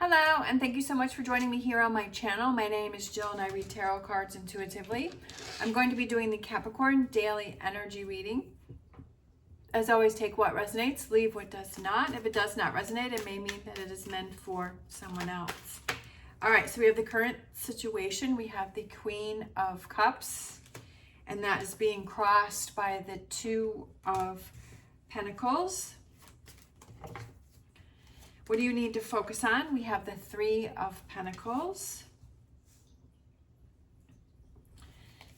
Hello, and thank you so much for joining me here on my channel. My name is Jill and I read tarot cards intuitively. I'm going to be doing the Capricorn daily energy reading. As always, take what resonates, leave what does not. If it does not resonate, it may mean that it is meant for someone else. All right, so we have the current situation. We have the Queen of Cups, and that is being crossed by the Two of Pentacles. What do you need to focus on? We have the Three of Pentacles.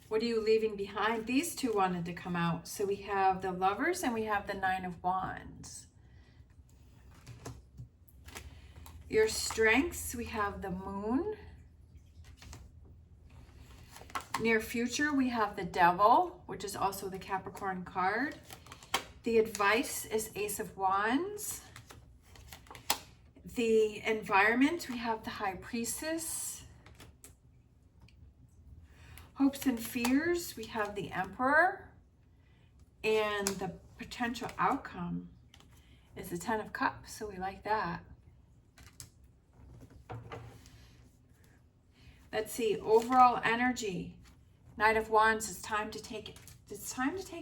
What are you leaving behind? These two wanted to come out. So we have the Lovers and we have the Nine of Wands. Your strengths, we have the Moon. Near future, we have the Devil, which is also the Capricorn card. The advice is Ace of Wands. The environment, we have the High Priestess. Hopes and fears, we have the Emperor. And the potential outcome is the Ten of Cups, so we like that. Let's see, overall energy. Knight of Wands, it's time to take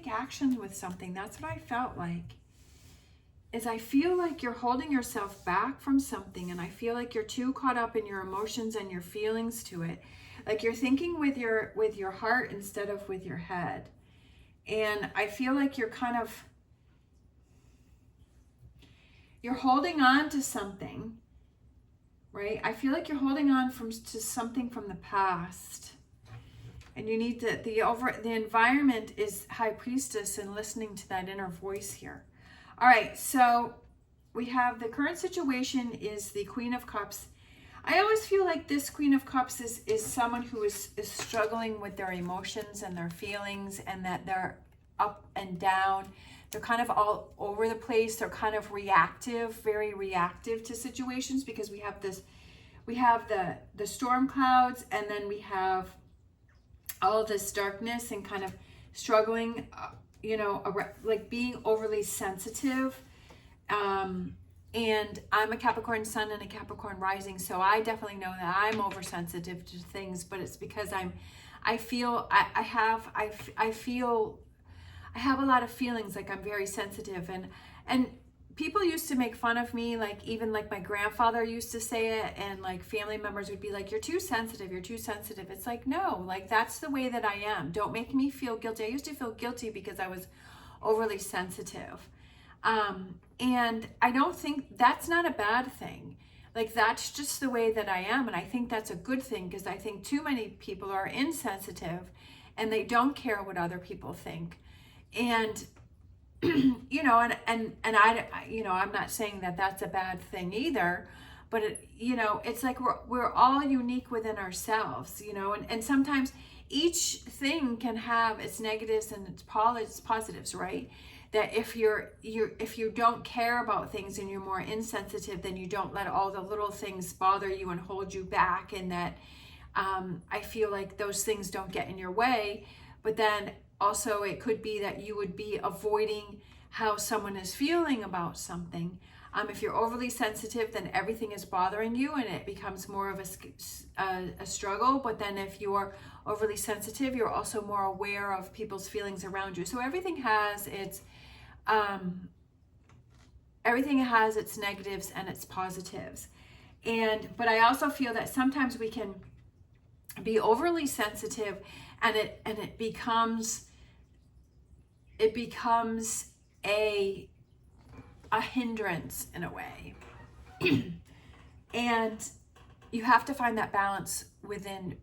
action with something. That's what I felt like. I feel like you're holding yourself back from something, and I feel like you're too caught up in your emotions and your feelings to it. Like you're thinking with your heart instead of with your head. And I feel like you're holding on to something, right? I feel like you're holding on to something from the past. And you need the environment is High Priestess and listening to that inner voice here. All right, so we have the current situation is the Queen of Cups. I always feel like this Queen of Cups is someone who is struggling with their emotions and their feelings, and that they're up and down. They're kind of all over the place. They're kind of reactive, very reactive to situations, because we have the storm clouds, and then we have all of this darkness and kind of struggling, like being overly sensitive. And I'm a Capricorn sun and a Capricorn rising, so I definitely know that I'm oversensitive to things, but it's because I feel I have a lot of feelings, like I'm very sensitive, and people used to make fun of me, like even like my grandfather used to say it, and like family members would be like, you're too sensitive, you're too sensitive. It's like, no, like that's the way that I am. Don't make me feel guilty. I used to feel guilty because I was overly sensitive. And I don't think that's not a bad thing. Like that's just the way that I am. And I think that's a good thing, because I think too many people are insensitive and they don't care what other people think. And and I'm not saying that that's a bad thing either, but it's like we're all unique within ourselves, and sometimes each thing can have its negatives and its positives, right? That if you don't care about things and you're more insensitive, then you don't let all the little things bother you and hold you back, and that I feel like those things don't get in your way. But then also it could be that you would be avoiding how someone is feeling about something. If you're overly sensitive, then everything is bothering you and it becomes more of a struggle. But then if you're overly sensitive, you're also more aware of people's feelings around you. So everything has its negatives and its positives. But I also feel that sometimes we can be overly sensitive, and it becomes a hindrance in a way. And you have to find that balance within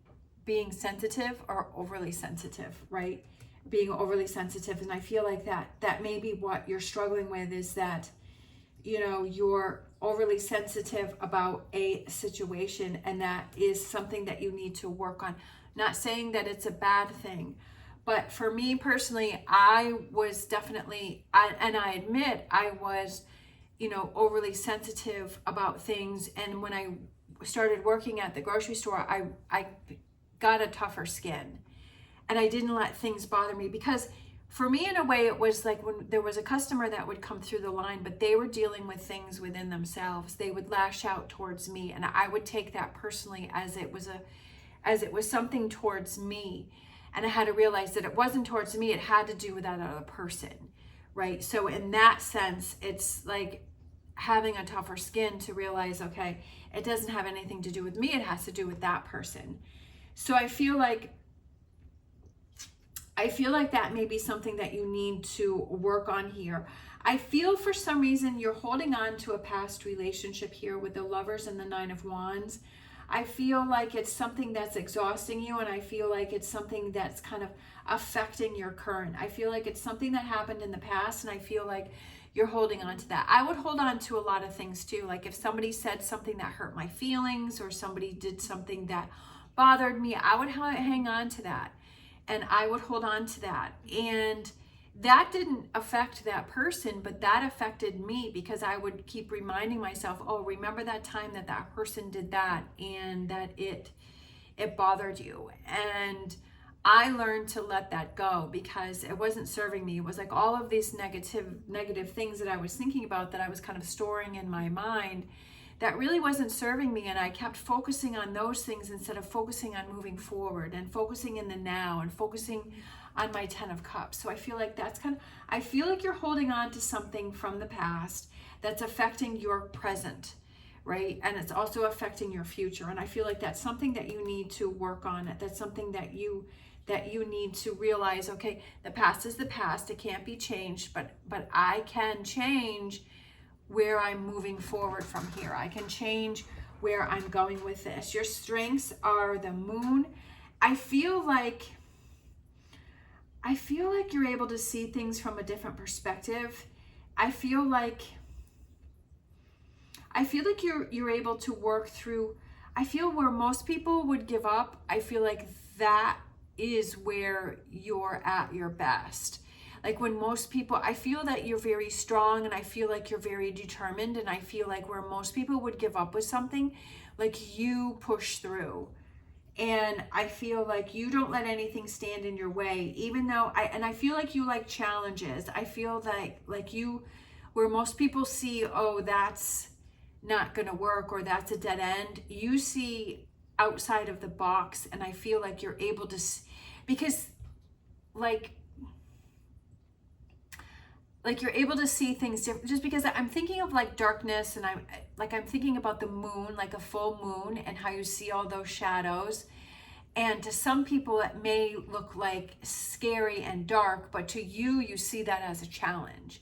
being sensitive or overly sensitive, right? Being overly sensitive. And I feel like that may be what you're struggling with, is that you're overly sensitive about a situation, and that is something that you need to work on. Not saying that it's a bad thing, but for me personally, I was definitely, and I admit I was, overly sensitive about things. And when I started working at the grocery store, I got a tougher skin, and I didn't let things bother me, because for me, in a way, it was like when there was a customer that would come through the line, but they were dealing with things within themselves. They would lash out towards me, and I would take that personally as it was something towards me. And I had to realize that it wasn't towards me, it had to do with that other person, right? So in that sense, it's like having a tougher skin to realize, okay, it doesn't have anything to do with me, it has to do with that person. So I feel like that may be something that you need to work on here. I feel for some reason you're holding on to a past relationship here with the Lovers and the Nine of Wands. I feel like it's something that's exhausting you, and I feel like it's something that's kind of affecting your current. I feel like it's something that happened in the past, and I feel like you're holding on to that. I would hold on to a lot of things too. Like if somebody said something that hurt my feelings, or somebody did something that bothered me, I would hang on to that. And I would hold on to that. And that didn't affect that person, but that affected me, because I would keep reminding myself, oh, remember that time that that person did that, and that it bothered you. And I learned to let that go, because it wasn't serving me. It was like all of these negative things that I was thinking about, that I was kind of storing in my mind, that really wasn't serving me. And I kept focusing on those things instead of focusing on moving forward and focusing in the now and focusing on my 10 of Cups. So I feel like I feel like you're holding on to something from the past that's affecting your present, right? And it's also affecting your future. And I feel like that's something that you need to work on. That's something that you need to realize, okay, the past is the past. It can't be changed, but I can change where I'm moving forward from here. I can change where I'm going with this. Your strengths are the Moon. I feel like you're able to see things from a different perspective. I feel like you're able to work through, I feel where most people would give up, I feel like that is where you're at your best. Like when most people, I feel that you're very strong, and I feel like you're very determined, and I feel like where most people would give up with something, like you push through. And I feel like you don't let anything stand in your way, even though I feel like you like challenges. I feel like you, where most people see, oh, that's not going to work, or that's a dead end, you see outside of the box. And I feel like you're able to, because like you're able to see things different, just because I'm thinking of like darkness, and I'm thinking about the moon, like a full moon, and how you see all those shadows. And to some people it may look like scary and dark, but to you, you see that as a challenge.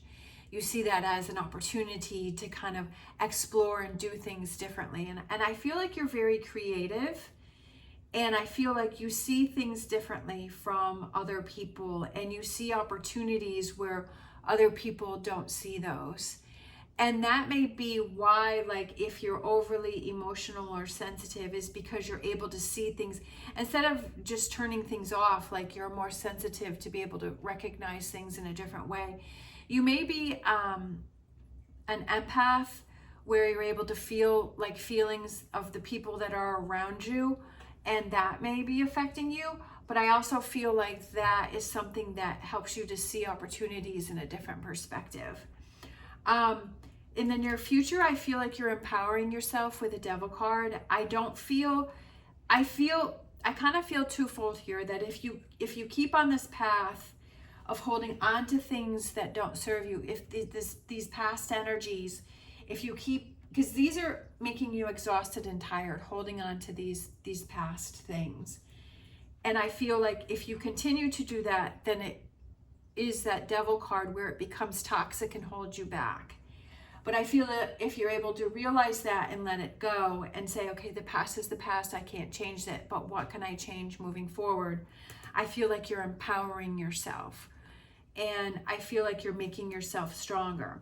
You see that as an opportunity to kind of explore and do things differently. And I feel like you're very creative, and I feel like you see things differently from other people, and you see opportunities where other people don't see those. And that may be why, like, if you're overly emotional or sensitive, is because you're able to see things instead of just turning things off. Like, you're more sensitive to be able to recognize things in a different way. You may be an empath, where you're able to feel like feelings of the people that are around you, and that may be affecting you. But I also feel like that is something that helps you to see opportunities in a different perspective. In the near future, I feel like you're empowering yourself with a Devil card. I kind of feel twofold here, that if you keep on this path of holding on to things that don't serve you, if these past energies, if you keep, because these are making you exhausted and tired, holding on to these past things. And I feel like if you continue to do that, then it is that Devil card where it becomes toxic and holds you back. But I feel that if you're able to realize that and let it go and say, okay, the past is the past, I can't change it, but what can I change moving forward? I feel like you're empowering yourself, and I feel like you're making yourself stronger.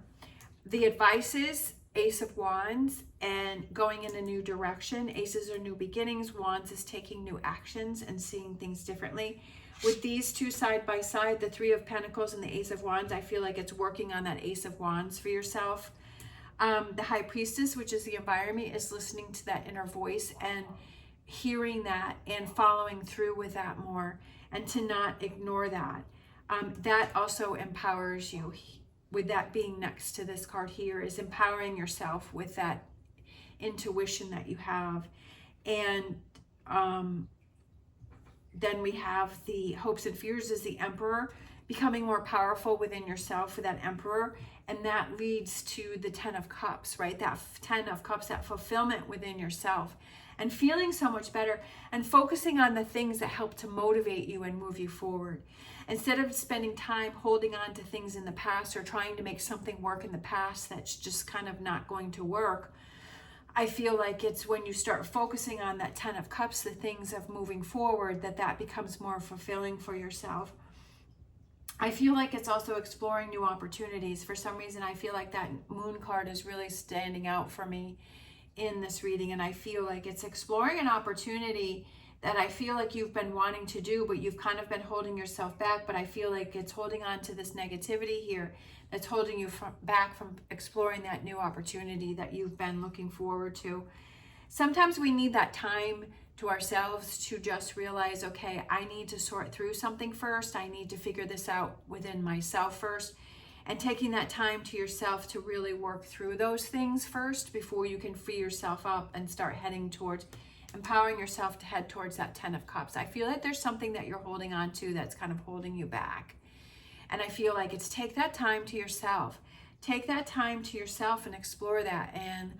The advice is Ace of Wands and going in a new direction. Aces are new beginnings. Wands is taking new actions and seeing things differently. With these two side by side, the Three of Pentacles and the Ace of Wands, I feel like it's working on that Ace of Wands for yourself. The High Priestess, which is the environment, is listening to that inner voice and hearing that and following through with that more, and to not ignore that. that also empowers you. With that being next to this card here, is empowering yourself with that intuition that you have. And then we have the hopes and fears as the Emperor, becoming more powerful within yourself for that Emperor. And that leads to the 10 of Cups, right? That 10 of Cups, that fulfillment within yourself, and feeling so much better, and focusing on the things that help to motivate you and move you forward. Instead of spending time holding on to things in the past or trying to make something work in the past that's just kind of not going to work, I feel like it's when you start focusing on that 10 of Cups, the things of moving forward, that becomes more fulfilling for yourself. I feel like it's also exploring new opportunities. For some reason, I feel like that Moon card is really standing out for me in this reading. And I feel like it's exploring an opportunity that I feel like you've been wanting to do, but you've kind of been holding yourself back. But I feel like it's holding on to this negativity here that's holding you back from exploring that new opportunity that you've been looking forward to. Sometimes we need that time to ourselves to just realize, okay, I need to sort through something first. I need to figure this out within myself first. And taking that time to yourself to really work through those things first before you can free yourself up and start heading towards empowering yourself to head towards that 10 of Cups. I feel like there's something that you're holding on to that's kind of holding you back. And I feel like it's take that time to yourself. Take that time to yourself and explore that, and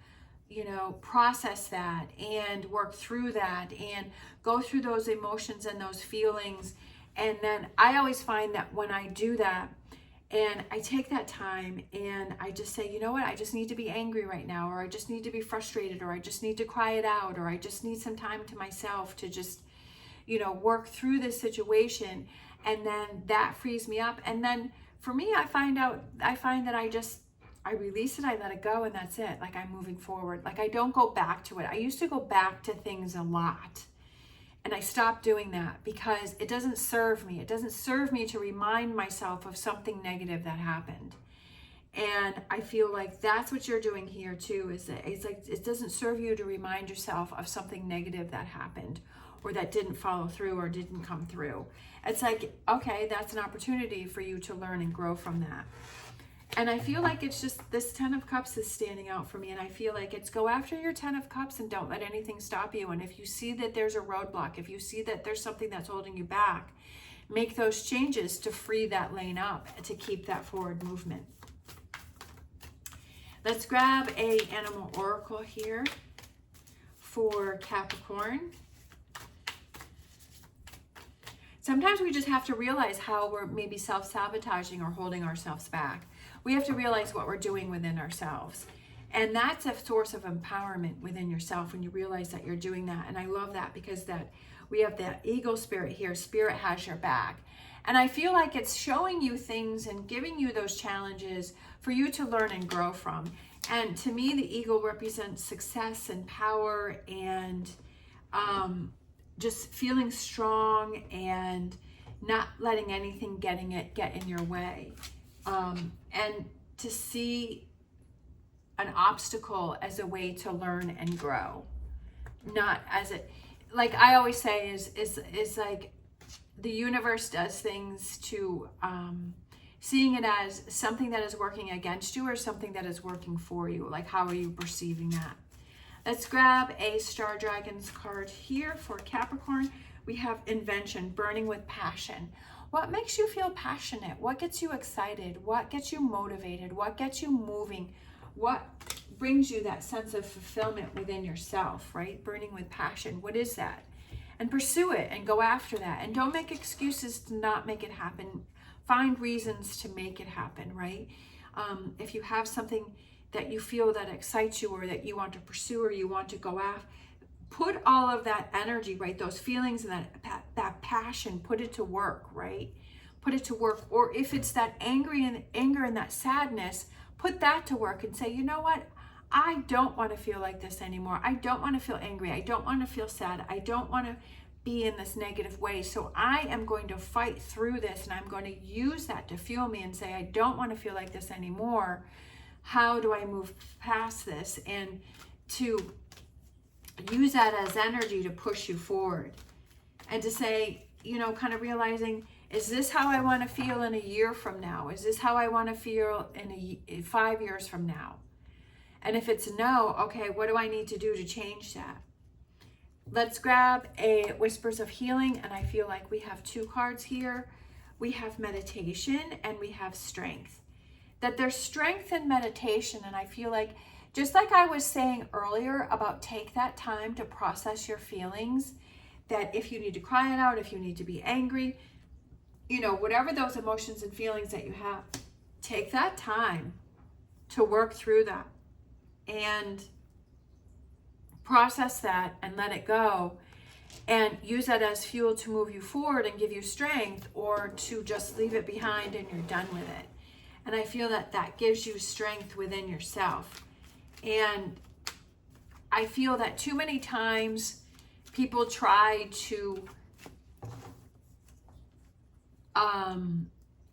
process that and work through that and go through those emotions and those feelings. And then I always find that when I do that and I take that time and I just say, you know what, I just need to be angry right now, or I just need to be frustrated, or I just need to cry it out, or I just need some time to myself to just, work through this situation. And then that frees me up. And then for me, I find that I release it, I let it go, and that's it. Like, I'm moving forward. Like, I don't go back to it. I used to go back to things a lot, and I stopped doing that because it doesn't serve me. It doesn't serve me to remind myself of something negative that happened. And I feel like that's what you're doing here too, is that it's like it doesn't serve you to remind yourself of something negative that happened, or that didn't follow through, or didn't come through. It's like, okay, that's an opportunity for you to learn and grow from that. And I feel like it's just this 10 of Cups is standing out for me. And I feel like it's go after your 10 of Cups and don't let anything stop you. And if you see that there's a roadblock, if you see that there's something that's holding you back, make those changes to free that lane up, to keep that forward movement. Let's grab a animal oracle here for Capricorn. Sometimes we just have to realize how we're maybe self-sabotaging or holding ourselves back. We have to realize what we're doing within ourselves. And that's a source of empowerment within yourself when you realize that you're doing that. And I love that because we have that eagle spirit here. Spirit has your back. And I feel like it's showing you things and giving you those challenges for you to learn and grow from. And to me, the eagle represents success and power and just feeling strong and not letting anything get in your way. And to see an obstacle as a way to learn and grow, not as it, like I always say, is like the universe does things to seeing it as something that is working against you or something that is working for you. Like, how are you perceiving that? Let's grab a Star Dragons card here for Capricorn. We have invention, burning with passion. What makes you feel passionate? What gets you excited? What gets you motivated? What gets you moving? What brings you that sense of fulfillment within yourself, right? Burning with passion. What is that? And pursue it and go after that. And don't make excuses to not make it happen. Find reasons to make it happen, right? If you have something that you feel that excites you or that you want to pursue or you want to go after, put all of that energy, right? Those feelings and that passion, put it to work, right? Put it to work. Or if it's that anger and that sadness, put that to work and say, you know what? I don't want to feel like this anymore. I don't want to feel angry. I don't want to feel sad. I don't want to be in this negative way. So I am going to fight through this, and I'm going to use that to fuel me and say, I don't want to feel like this anymore. How do I move past this? And to use that as energy to push you forward. And to say, kind of realizing Is this how I want to feel in a year from now? Is this how I want to feel in 5 years from now? And if it's no, okay, what do I need to do to change that? Let's grab a Whispers of Healing, and I feel like we have 2 cards here. We have meditation and we have strength. That there's strength in meditation, and I feel like, just like I was saying earlier about take that time to process your feelings, that if you need to cry it out, if you need to be angry, you know, whatever those emotions and feelings that you have, take that time to work through that and process that and let it go, and use that as fuel to move you forward and give you strength, or to just leave it behind and you're done with it. And I feel that that gives you strength within yourself. And I feel that too many times people try to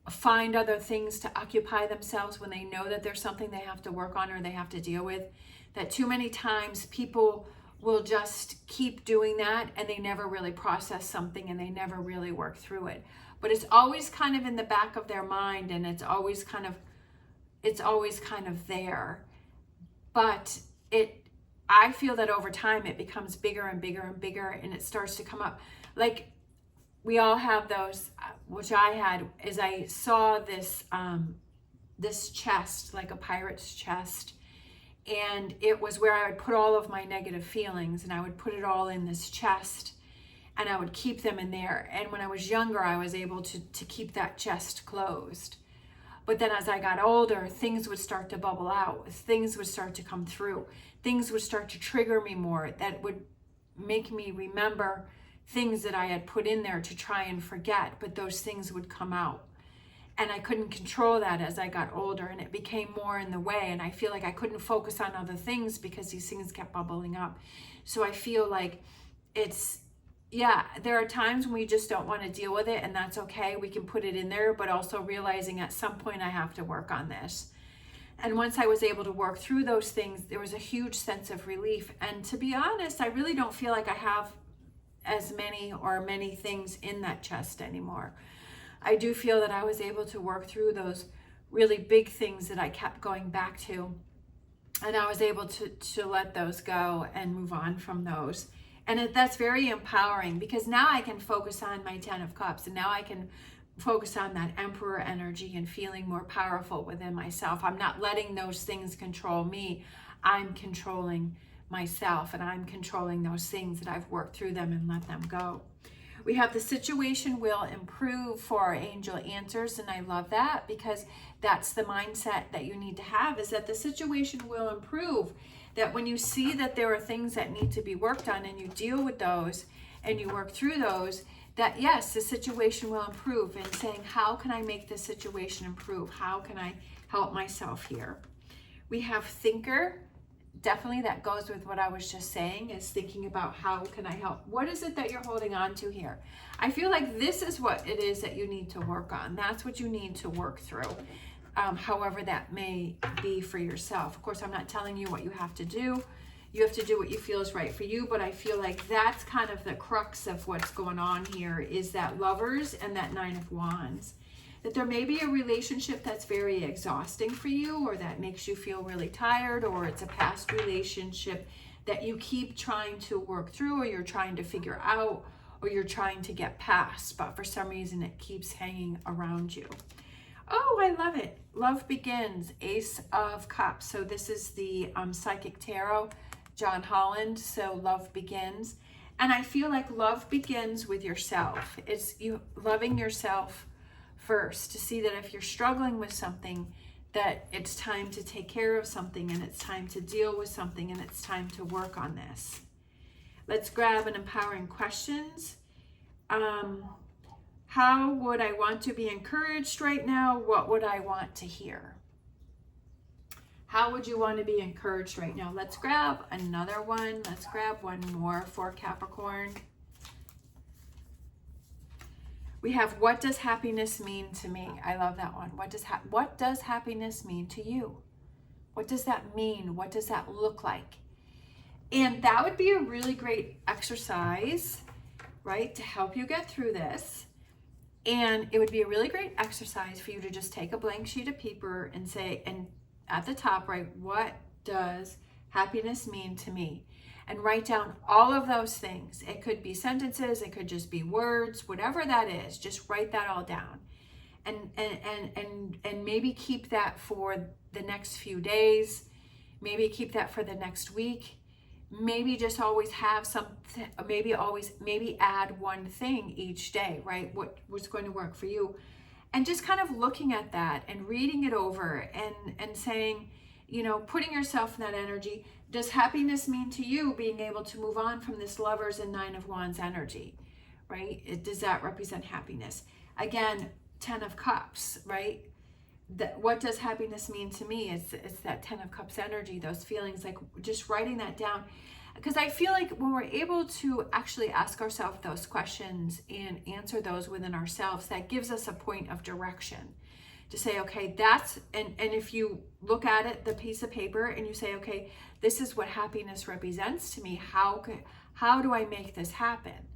find other things to occupy themselves when they know that there's something they have to work on or they have to deal with. That too many times people will just keep doing that and they never really process something and they never really work through it. But it's always kind of in the back of their mind, and it's always kind of there. But I feel that over time it becomes bigger and bigger and bigger, and it starts to come up. Like, we all have those, which I had, is I saw this this chest, like a pirate's chest, and it was where I would put all of my negative feelings, and I would put it all in this chest, and I would keep them in there. And when I was younger, I was able to keep that chest closed. But then as I got older, things would start to bubble out. Things would start to come through. Things would start to trigger me more. That would make me remember things that I had put in there to try and forget. But those things would come out. And I couldn't control that as I got older. And it became more in the way. And I feel like I couldn't focus on other things because these things kept bubbling up. So I feel like there are times when we just don't want to deal with it, and that's okay. We can put it in there, but also realizing at some point I have to work on this. And once I was able to work through those things, there was a huge sense of relief. And to be honest, I really don't feel like I have as many things in that chest anymore. I do feel that I was able to work through those really big things that I kept going back to. And I was able to let those go and move on from those. And that's very empowering, because now I can focus on my 10 of Cups, and now I can focus on that Emperor energy and feeling more powerful within myself. I'm not letting those things control me. I'm controlling myself, and I'm controlling those things that I've worked through them and let them go. We have the situation will improve for our angel answers, and I love that, because that's the mindset that you need to have, is that the situation will improve. That when you see that there are things that need to be worked on, and you deal with those and you work through those, that yes, the situation will improve. And saying, how can I make this situation improve? How can I help myself here? We have thinker. Definitely that goes with what I was just saying, is thinking about how can I help? What is it that you're holding on to here? I feel like this is what it is that you need to work on. That's what you need to work through. However that may be for yourself. Of course, I'm not telling you what you have to do. You have to do what you feel is right for you, but I feel like that's kind of the crux of what's going on here, is that Lovers and that 9 of Wands. That there may be a relationship that's very exhausting for you, or that makes you feel really tired, or it's a past relationship that you keep trying to work through, or you're trying to figure out, or you're trying to get past, but for some reason it keeps hanging around you. Oh, I love it. Love Begins, Ace of Cups. So this is the Psychic Tarot, John Holland. So Love Begins. And I feel like love begins with yourself. It's you loving yourself first, to see that if you're struggling with something, that it's time to take care of something, and it's time to deal with something, and it's time to work on this. Let's grab an empowering questions. How would I want to be encouraged right now? What would I want to hear? How would you want to be encouraged right now? Let's grab another one. Let's grab one more for Capricorn. We have, what does happiness mean to me? I love that one. What does happiness mean to you? What does that mean? What does that look like? And that would be a really great exercise, right, to help you get through this. And it would be a really great exercise for you to just take a blank sheet of paper and say, and at the top, write, what does happiness mean to me? And write down all of those things. It could be sentences, it could just be words, whatever that is, just write that all down. And maybe keep that for the next few days. Maybe keep that for the next week. Maybe just always have something, maybe add one thing each day, right? What's going to work for you. And just kind of looking at that and reading it over and saying, you know, putting yourself in that energy. Does happiness mean to you being able to move on from this Lovers and Nine of Wands energy, right? Does that represent happiness? Again, 10 of Cups, right? What does happiness mean to me? It's that 10 of Cups energy, those feelings, like just writing that down. Because I feel like when we're able to actually ask ourselves those questions and answer those within ourselves, that gives us a point of direction to say, okay, and if you look at it, the piece of paper, and you say, okay, this is what happiness represents to me. How do I make this happen,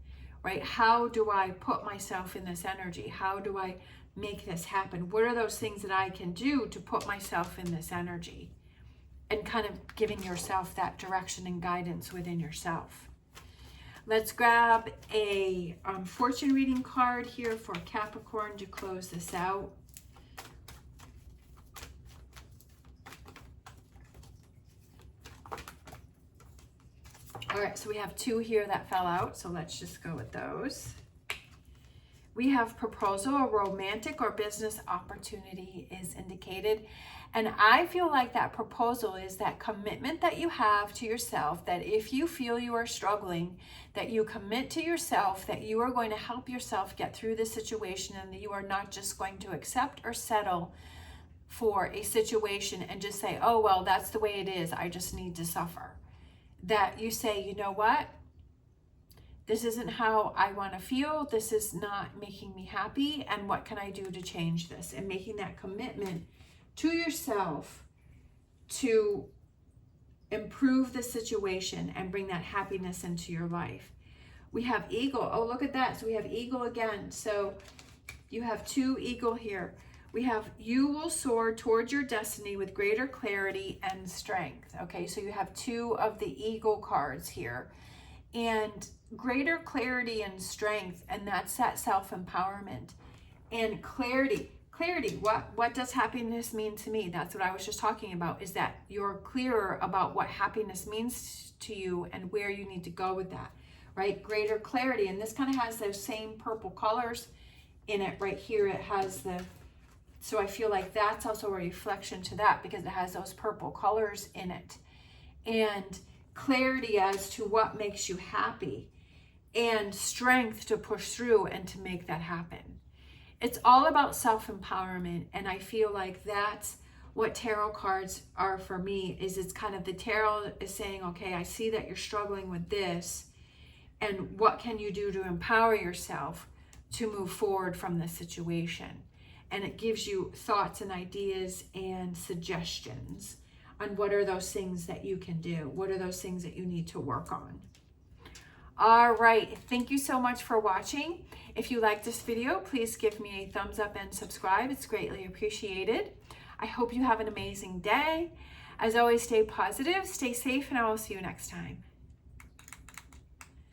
right? How do I put myself in this energy? How do I make this happen? What are those things that I can do to put myself in this energy? And kind of giving yourself that direction and guidance within yourself. Let's grab a fortune reading card here for Capricorn to close this out. All right, so we have two here that fell out, so let's just go with those. We have proposal, a romantic or business opportunity is indicated. And I feel like that proposal is that commitment that you have to yourself, that if you feel you are struggling, that you commit to yourself, that you are going to help yourself get through the situation, and that you are not just going to accept or settle for a situation and just say, oh, well, that's the way it is, I just need to suffer. That you say, you know what? This isn't how I want to feel. This is not making me happy. And what can I do to change this? And making that commitment to yourself to improve the situation and bring that happiness into your life. We have eagle. Oh, look at that. So we have eagle again. So you have two eagle here. We have, you will soar towards your destiny with greater clarity and strength. Okay, so you have two of the eagle cards here. And greater clarity and strength, and that's that self-empowerment. And clarity, what does happiness mean to me? That's what I was just talking about, is that you're clearer about what happiness means to you and where you need to go with that, right? Greater clarity, and this kind of has those same purple colors in it right here. It has so I feel like that's also a reflection to that, because it has those purple colors in it. And clarity as to what makes you happy, and strength to push through and to make that happen. It's all about self-empowerment, and I feel like that's what tarot cards are for me. Is it's kind of, the tarot is saying, okay, I see that you're struggling with this, and what can you do to empower yourself to move forward from this situation? And it gives you thoughts and ideas and suggestions on what are those things that you can do. What are those things that you need to work on? All right, thank you so much for watching. If you like this video, please give me a thumbs up and subscribe. It's greatly appreciated. I hope you have an amazing day. As always, stay positive, stay safe, and I will see you next time.